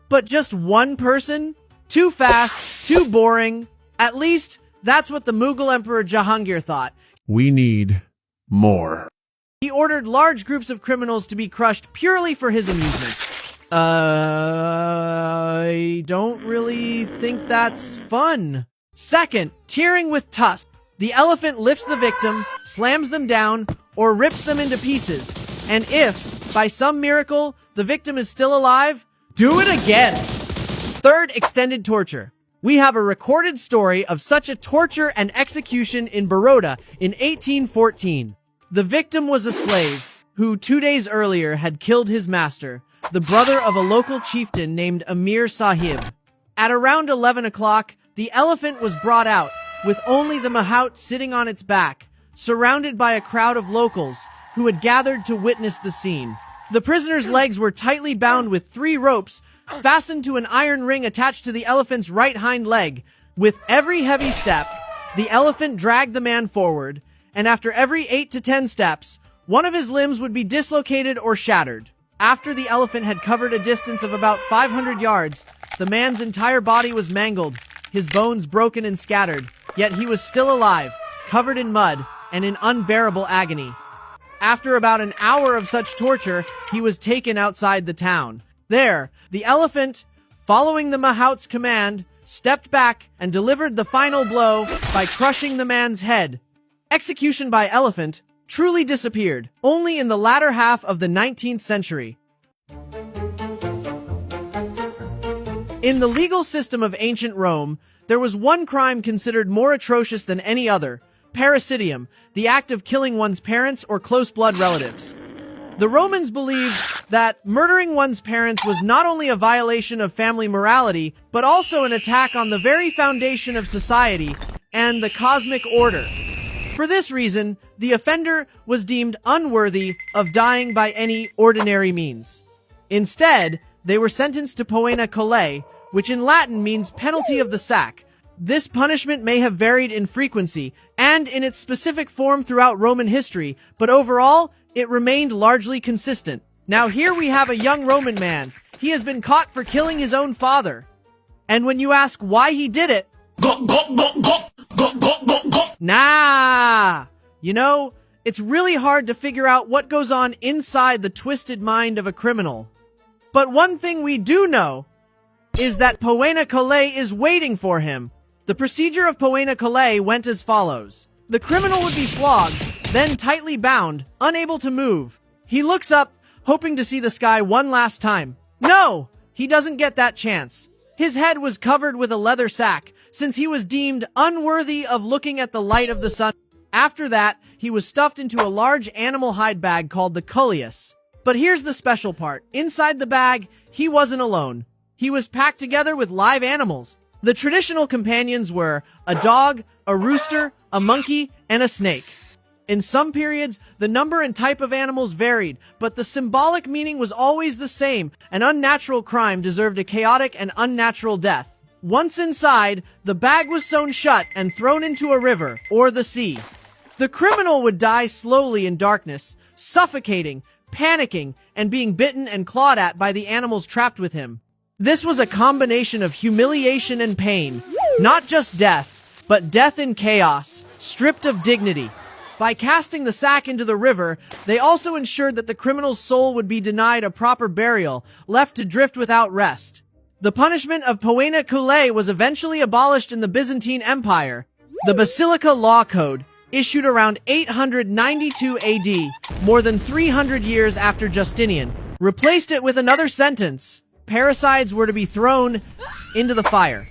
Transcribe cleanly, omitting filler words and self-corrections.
But just one person? Too fast, too boring. At least, that's what the Mughal Emperor Jahangir thought. We need more. He ordered large groups of criminals to be crushed purely for his amusement. I don't really think that's fun. Second, tearing with tusks. The elephant lifts the victim, slams them down, or rips them into pieces. And if, by some miracle, the victim is still alive, do it again. Third, extended torture. We have a recorded story of such a torture and execution in Baroda in 1814. The victim was a slave who 2 days earlier had killed his master, the brother of a local chieftain named Amir Sahib. At around 11 o'clock, the elephant was brought out, with only the mahout sitting on its back, surrounded by a crowd of locals who had gathered to witness the scene. The prisoner's legs were tightly bound with 3 ropes, fastened to an iron ring attached to the elephant's right hind leg. With every heavy step, the elephant dragged the man forward, and after every 8 to 10 steps, one of his limbs would be dislocated or shattered. After the elephant had covered a distance of about 500 yards, the man's entire body was mangled, his bones broken and scattered, yet he was still alive, covered in mud, and in unbearable agony. After about an hour of such torture, he was taken outside the town. There, the elephant, following the mahout's command, stepped back and delivered the final blow by crushing the man's head. Execution by elephant truly disappeared only in the latter half of the 19th century. In the legal system of ancient Rome, there was one crime considered more atrocious than any other: parricidium, the act of killing one's parents or close blood relatives. The Romans believed that murdering one's parents was not only a violation of family morality, but also an attack on the very foundation of society and the cosmic order. For this reason, the offender was deemed unworthy of dying by any ordinary means. Instead, they were sentenced to poena collae, which in Latin means penalty of the sack. This punishment may have varied in frequency and in its specific form throughout Roman history, but overall, it remained largely consistent. Now here we have a young Roman man. He has been caught for killing his own father. And when you ask why he did it, nah! You know, it's really hard to figure out what goes on inside the twisted mind of a criminal. But one thing we do know is that poena collae is waiting for him. The procedure of poena collae went as follows. The criminal would be flogged, then tightly bound, unable to move. He looks up, hoping to see the sky one last time. No! He doesn't get that chance. His head was covered with a leather sack, since he was deemed unworthy of looking at the light of the sun. After that, he was stuffed into a large animal hide bag called the cullius. But here's the special part. Inside the bag, he wasn't alone. He was packed together with live animals. The traditional companions were a dog, a rooster, a monkey, and a snake. In some periods, the number and type of animals varied, but the symbolic meaning was always the same. An unnatural crime deserved a chaotic and unnatural death. Once inside, the bag was sewn shut and thrown into a river or the sea. The criminal would die slowly in darkness, suffocating, panicking, and being bitten and clawed at by the animals trapped with him. This was a combination of humiliation and pain, not just death, but death in chaos, stripped of dignity. By casting the sack into the river, they also ensured that the criminal's soul would be denied a proper burial, left to drift without rest. The punishment of poena collae was eventually abolished in the Byzantine Empire. The Basilica Law Code, issued around 892 AD, more than 300 years after Justinian, replaced it with another sentence. Parricides were to be thrown into the fire.